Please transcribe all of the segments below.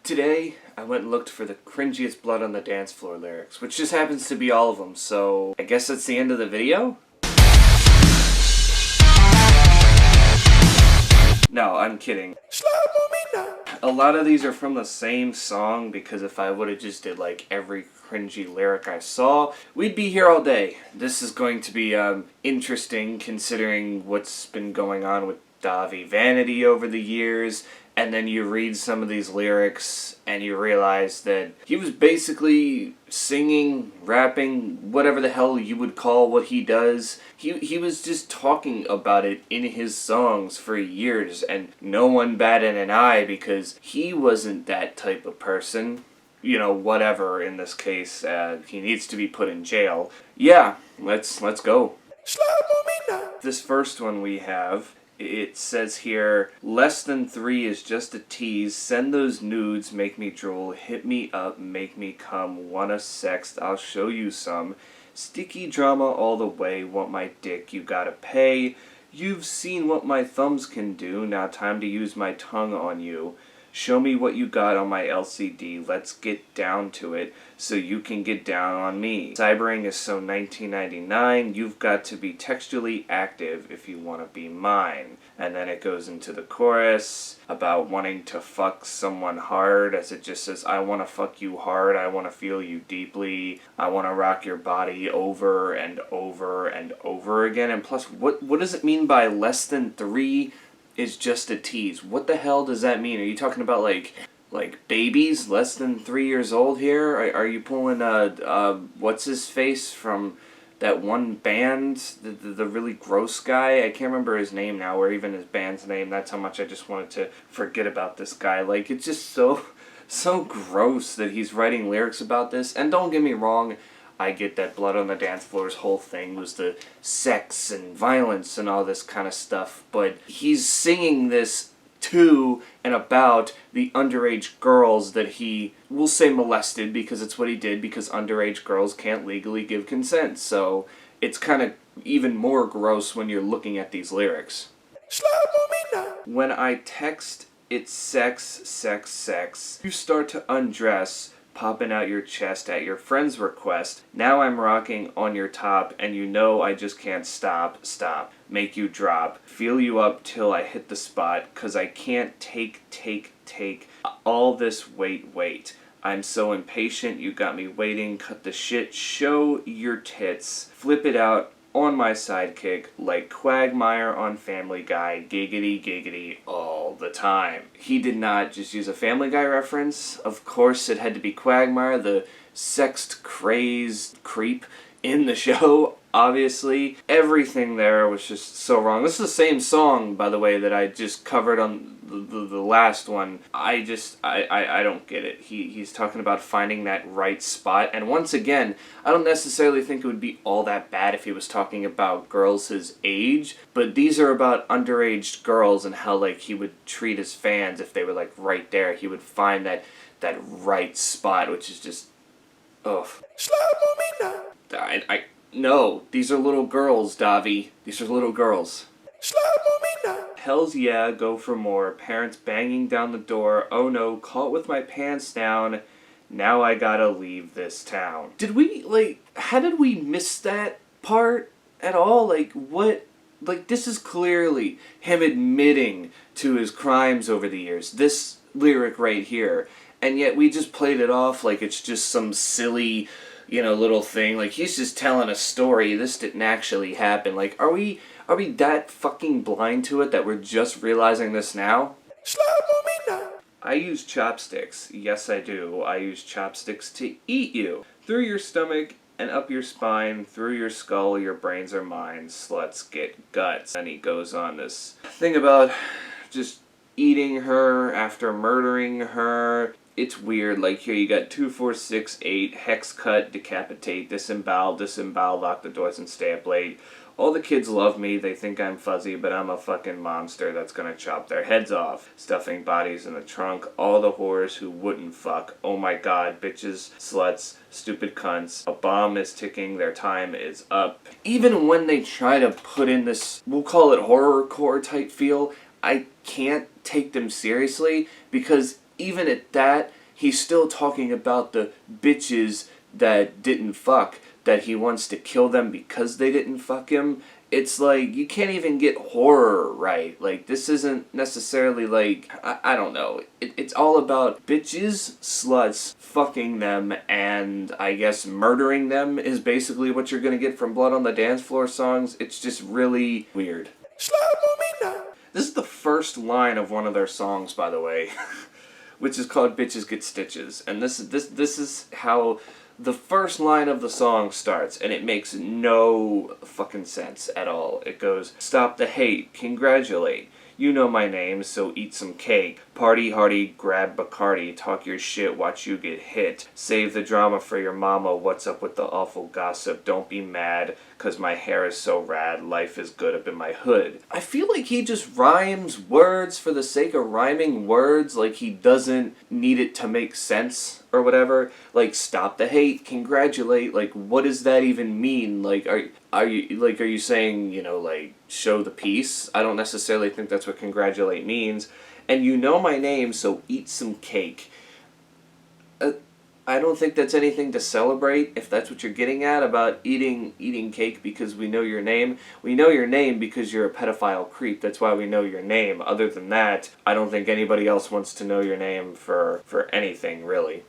Today, I went and looked for the cringiest blood on the dance floor lyrics, which just happens to be all of them, so I guess that's the end of the video? No, I'm kidding. A lot of these are from the same song, because if I would've just did like every cringy lyric I saw, we'd be here all day. This is going to be interesting considering what's been going on with Davi Vanity over the years, and then you read some of these lyrics and you realize that he was basically singing, rapping, whatever the hell you would call what he does. He was just talking about it in his songs for years, and no one batted an eye because he wasn't that type of person. You know, whatever in this case, he needs to be put in jail. Yeah, let's go. This first one we have, it says here, less than 3 is just a tease. Send those nudes, make me drool. Hit me up, make me come. Wanna sext, I'll show you some. Sticky drama all the way. Want my dick, you gotta pay. You've seen what my thumbs can do. Now time to use my tongue on you. Show me what you got on my LCD. Let's get down to it so you can get down on me. Cybering is so 1999. You've got to be textually active if you want to be mine. And then it goes into the chorus about wanting to fuck someone hard, as it just says, I want to fuck you hard. I want to feel you deeply. I want to rock your body over and over and over again. And plus, what does it mean by less than 3? Is just a tease? What the hell does that mean? Are you talking about like babies less than 3 years old here? Are you pulling what's his face from that one band, the really gross guy? I can't remember his name now, or even his band's name. That's how much I just wanted to forget about this guy. Like, it's just so gross that he's writing lyrics about this. And don't get me wrong, I get that Blood on the Dance Floor's whole thing was the sex and violence and all this kind of stuff, but he's singing this to and about the underage girls that he, we'll say molested because it's what he did, because underage girls can't legally give consent, so it's kind of even more gross when you're looking at these lyrics. When I text, it's sex, sex, sex. You start to undress, popping out your chest at your friend's request. Now I'm rocking on your top, and you know I just can't stop. Make you drop. Feel you up till I hit the spot, 'cause I can't take all this wait. I'm so impatient, you got me waiting. Cut the shit, show your tits. Flip it out on my sidekick like Quagmire on Family Guy. Giggity all the time. He did not just use a Family Guy reference. Of course it had to be Quagmire, the sexed crazed creep in the show. Obviously, everything there was just so wrong. This is the same song, by the way, that I just covered on the last one. I don't get it. He's talking about finding that right spot, and once again, I don't necessarily think it would be all that bad if he was talking about girls his age, but these are about underage girls and how like he would treat his fans if they were like right there. He would find that right spot, which is just, ugh. No, these are little girls, Davi. These are little girls. Hells yeah, go for more. Parents banging down the door. Oh no, caught with my pants down. Now I gotta leave this town. How did we miss that part at all? This is clearly him admitting to his crimes over the years. This lyric right here. And yet we just played it off like it's just some silly, little thing. Like, he's just telling a story. This didn't actually happen. Like, are we that fucking blind to it that we're just realizing this now? I use chopsticks. Yes, I do. I use chopsticks to eat you. Through your stomach and up your spine, through your skull, your brains are mine. Sluts get guts. And he goes on this thing about just eating her after murdering her. It's weird, like here you got 2, 4, 6, 8, hex cut, decapitate, disembowel, lock the doors and stay up late. All the kids love me, they think I'm fuzzy, but I'm a fucking monster that's gonna chop their heads off. Stuffing bodies in the trunk, all the whores who wouldn't fuck. Oh my god, bitches, sluts, stupid cunts. A bomb is ticking, their time is up. Even when they try to put in this, we'll call it horrorcore type feel, I can't take them seriously because even at that, he's still talking about the bitches that didn't fuck, that he wants to kill them because they didn't fuck him. It's like, you can't even get horror right. Like, this isn't necessarily like, I don't know. It's all about bitches, sluts, fucking them, and I guess murdering them is basically what you're gonna get from Blood on the Dance Floor songs. It's just really weird. This is the first line of one of their songs, by the way, which is called Bitches Get Stitches. And this is how the first line of the song starts, and it makes no fucking sense at all. It goes, stop the hate, congratulate. You know my name, so eat some cake. Party hardy, grab Bacardi, talk your shit, watch you get hit. Save the drama for your mama, what's up with the awful gossip? Don't be mad, cause my hair is so rad, life is good up in my hood. I feel like he just rhymes words for the sake of rhyming words, like he doesn't need it to make sense or whatever. Like, stop the hate, congratulate, like, what does that even mean? Like, are you saying, you know, like, show the peace? I don't necessarily think that's what congratulate means. And you know my name, so eat some cake. I don't think that's anything to celebrate, if that's what you're getting at about eating cake because we know your name. We know your name because you're a pedophile creep. That's why we know your name. Other than that, I don't think anybody else wants to know your name for anything, really.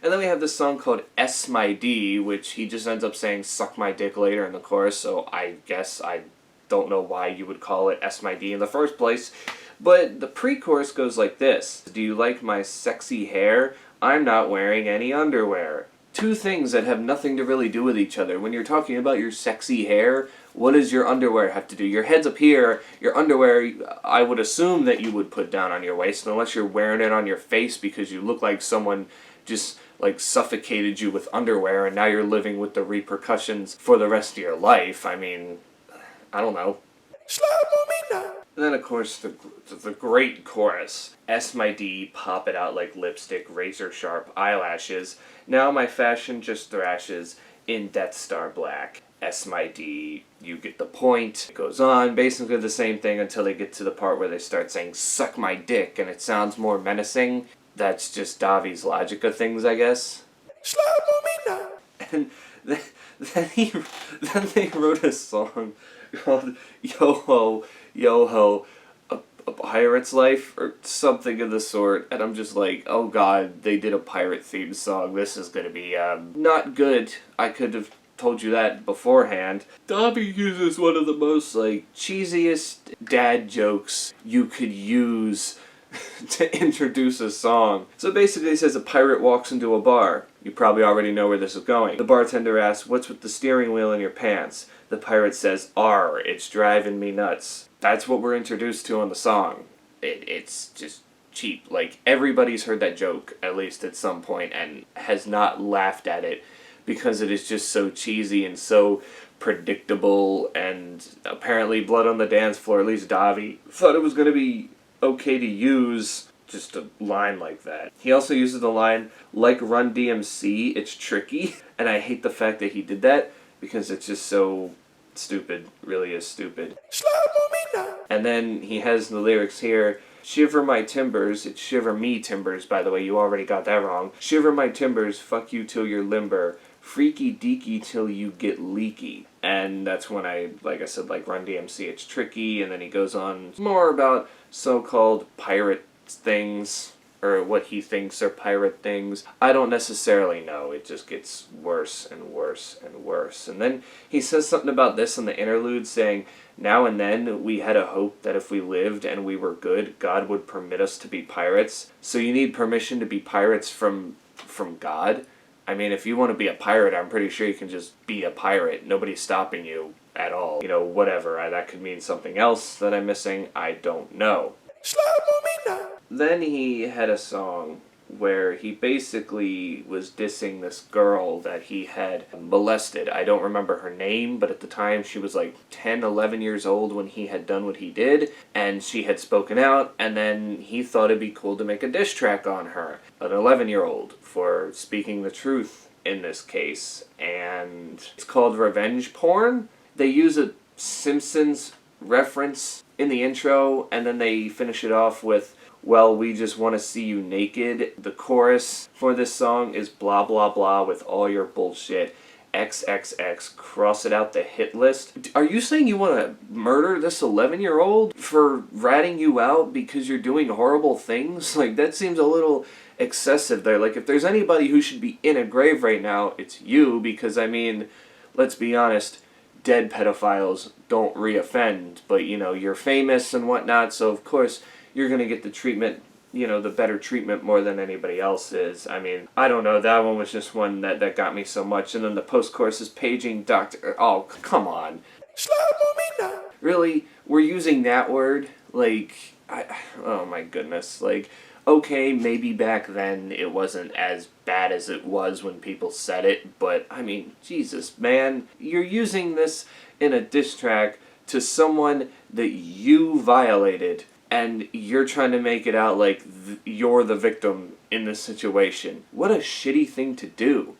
And then we have this song called S My D, which he just ends up saying suck my dick later in the chorus, so I guess I don't know why you would call it S My D in the first place. But the pre-chorus goes like this. Do you like my sexy hair? I'm not wearing any underwear. Two things that have nothing to really do with each other. When you're talking about your sexy hair, what does your underwear have to do? Your head's up here, your underwear, I would assume that you would put down on your waist, unless you're wearing it on your face because you look like someone just like suffocated you with underwear and now you're living with the repercussions for the rest of your life. I mean, I don't know. And then, of course, the great chorus. S my D, pop it out like lipstick, razor sharp eyelashes. Now my fashion just thrashes in Death Star black. S my D, you get the point. It goes on, basically the same thing until they get to the part where they start saying, suck my dick, and it sounds more menacing. That's just Davi's logic of things, I guess. And then they wrote a song called Yo Ho, Yo Ho, a Pirate's Life, or something of the sort, and I'm just like, oh god, they did a pirate themed song, this is gonna be, not good. I could have told you that beforehand. Davi uses one of the most, like, cheesiest dad jokes you could use to introduce a song. So basically it says a pirate walks into a bar. You probably already know where this is going. The bartender asks, what's with the steering wheel in your pants? The pirate says, "Arr, it's driving me nuts." That's what we're introduced to on the song. It's just cheap. Like, everybody's heard that joke, at least at some point, and has not laughed at it because it is just so cheesy and so predictable, and apparently Blood on the Dance Floor, at least Davi, thought it was going to be okay to use just a line like that. He also uses the line, like Run DMC, it's tricky, and I hate the fact that he did that because it's just so stupid, really is stupid. And then he has the lyrics here, shiver my timbers, it's shiver me timbers, by the way, you already got that wrong. Shiver my timbers, fuck you till you're limber, freaky deaky till you get leaky. And that's when like I said, like Run DMC, it's tricky, and then he goes on more about so-called pirate things, or what he thinks are pirate things. I don't necessarily know. It just gets worse and worse and worse. And then he says something about this in the interlude, saying, now and then we had a hope that if we lived and we were good, God would permit us to be pirates. So you need permission to be pirates from God? I mean, if you want to be a pirate, I'm pretty sure you can just be a pirate. Nobody's stopping you at all. You know, whatever. That could mean something else that I'm missing. I don't know. Then he had a song where he basically was dissing this girl that he had molested. I don't remember her name, but at the time she was like 10, 11 years old when he had done what he did, and she had spoken out, and then he thought it'd be cool to make a diss track on her, an 11-year-old, for speaking the truth in this case, and it's called revenge porn. They use a Simpsons reference in the intro, and then they finish it off with, well, we just want to see you naked. The chorus for this song is blah blah blah with all your bullshit. XXX, cross it out the hit list. Are you saying you want to murder this 11-year-old for ratting you out because you're doing horrible things? Like, that seems a little excessive there. Like, if there's anybody who should be in a grave right now, it's you, because, I mean, let's be honest, dead pedophiles don't reoffend, but, you know, you're famous and whatnot, so of course you're going to get the treatment, you know, the better treatment more than anybody else is. I mean, I don't know, that one was just one that got me so much. And then the post-chorus is paging Dr. Oh, come on. Really? We're using that word? Like, oh my goodness. Like, okay, maybe back then it wasn't as bad as it was when people said it, but, I mean, Jesus, man. You're using this in a diss track to someone that you violated, and you're trying to make it out like you're the victim in this situation. What a shitty thing to do.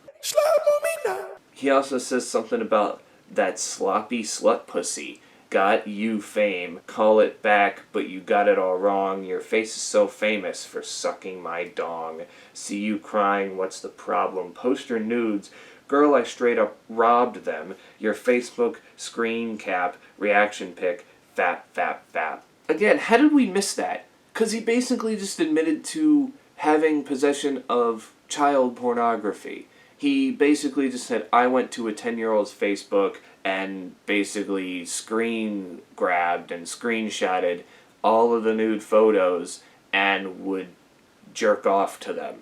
He also says something about that sloppy slut pussy. Got you fame. Call it back, but you got it all wrong. Your face is so famous for sucking my dong. See you crying, what's the problem? Poster nudes. Girl, I straight up robbed them. Your Facebook screen cap, reaction pic, fap. Again, how did we miss that? Because he basically just admitted to having possession of child pornography. He basically just said, I went to a 10-year-old's Facebook and basically screen grabbed and screenshotted all of the nude photos and would jerk off to them.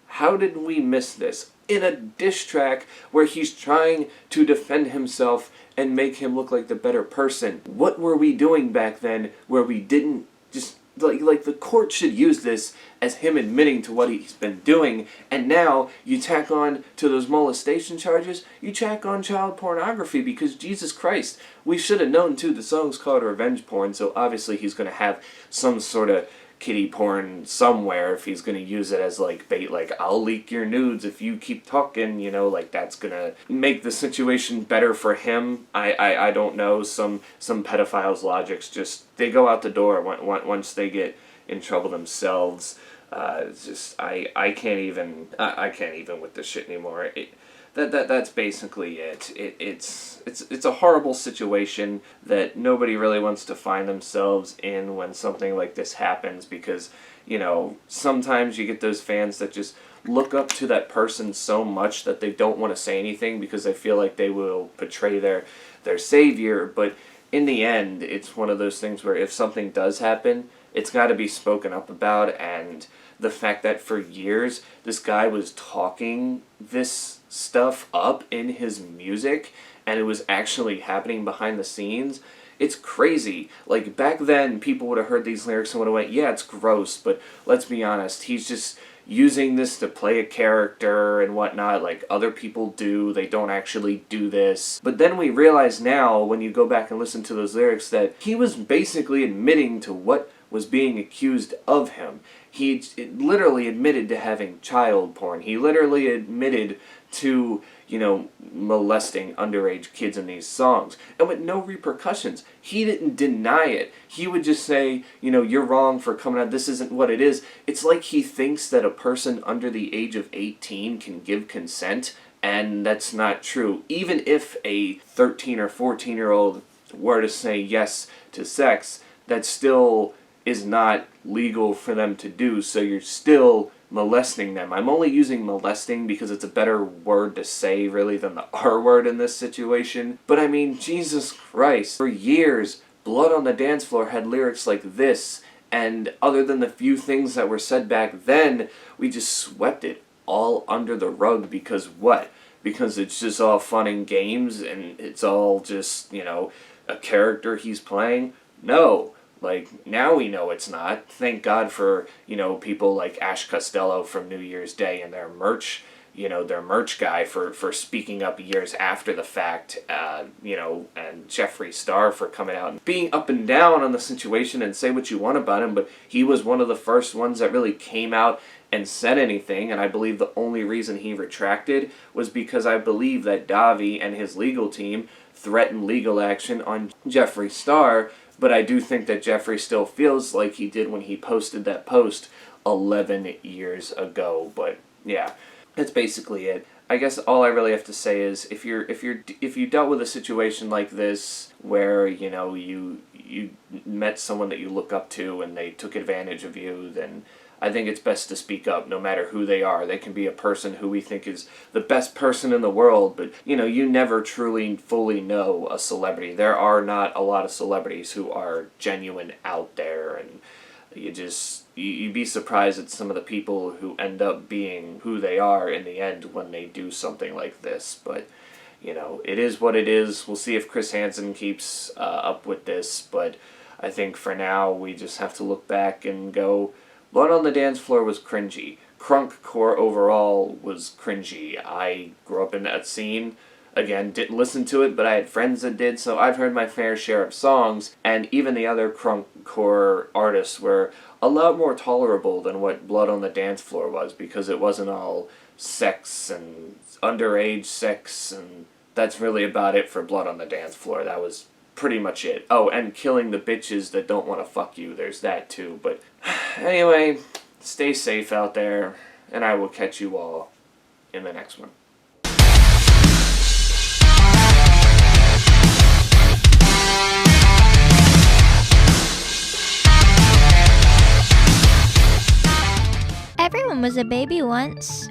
How did we miss this? In a diss track where he's trying to defend himself and make him look like the better person. What were we doing back then where we didn't just... Like the court should use this as him admitting to what he's been doing, and now you tack on to those molestation charges, you tack on child pornography, because Jesus Christ, we should have known too, the song's called revenge porn, so obviously he's going to have some sort of kiddie porn somewhere if he's going to use it as like bait, like I'll leak your nudes if you keep talking, you know, like that's going to make the situation better for him. I don't know, some pedophiles' logics just, they go out the door once they get in trouble themselves. It's just, I can't even with this shit anymore. That's basically it. It's a horrible situation that nobody really wants to find themselves in when something like this happens, because, you know, sometimes you get those fans that just look up to that person so much that they don't want to say anything because they feel like they will betray their savior. But in the end, it's one of those things where if something does happen, it's got to be spoken up about. And the fact that for years this guy was talking this stuff up in his music and it was actually happening behind the scenes, it's crazy. Like, back then people would have heard these lyrics and would have went, yeah, it's gross, but let's be honest, he's just using this to play a character and whatnot, like other people do. They don't actually do this. But then we realize now, when you go back and listen to those lyrics, that he was basically admitting to what was being accused of him. He literally admitted to having child porn. He literally admitted to, you know, molesting underage kids in these songs. And with no repercussions. He didn't deny it. He would just say, you know, you're wrong for coming out. This isn't what it is. It's like he thinks that a person under the age of 18 can give consent, and that's not true. Even if a 13 or 14-year-old were to say yes to sex, that still is not legal for them to do, so you're still molesting them. I'm only using molesting because it's a better word to say, really, than the R word in this situation. But I mean, Jesus Christ. For years, Blood on the Dance Floor had lyrics like this, and other than the few things that were said back then, we just swept it all under the rug because what? Because it's just all fun and games, and it's all just, you know, a character he's playing? No. Like, now we know it's not. Thank God for, you know, people like Ash Costello from New Year's Day and their merch, you know, their merch guy for speaking up years after the fact, you know, and Jeffree Star for coming out and being up and down on the situation and say what you want about him, but he was one of the first ones that really came out and said anything, and I believe the only reason he retracted was because I believe that Davi and his legal team threatened legal action on Jeffree Star, but I do think that Jeffree still feels like he did when he posted that post 11 years ago. But yeah, that's basically it. I guess all I really have to say is if you dealt with a situation like this where you met someone that you look up to and they took advantage of you, then I think it's best to speak up, no matter who they are. They can be a person who we think is the best person in the world, but you never truly fully know a celebrity. There are not a lot of celebrities who are genuine out there, and you'd be surprised at some of the people who end up being who they are in the end when they do something like this. But it is what it is. We'll see if Chris Hansen keeps up with this, but I think for now we just have to look back and go, Blood on the Dance Floor was cringy. Crunkcore overall was cringy. I grew up in that scene. Again, didn't listen to it, but I had friends that did, so I've heard my fair share of songs, and even the other crunkcore artists were a lot more tolerable than what Blood on the Dance Floor was, because it wasn't all sex and underage sex, and that's really about it for Blood on the Dance Floor. That was pretty much it. Oh, and killing the bitches that don't want to fuck you, there's that too. But anyway, stay safe out there, and I will catch you all in the next one. Everyone was a baby once.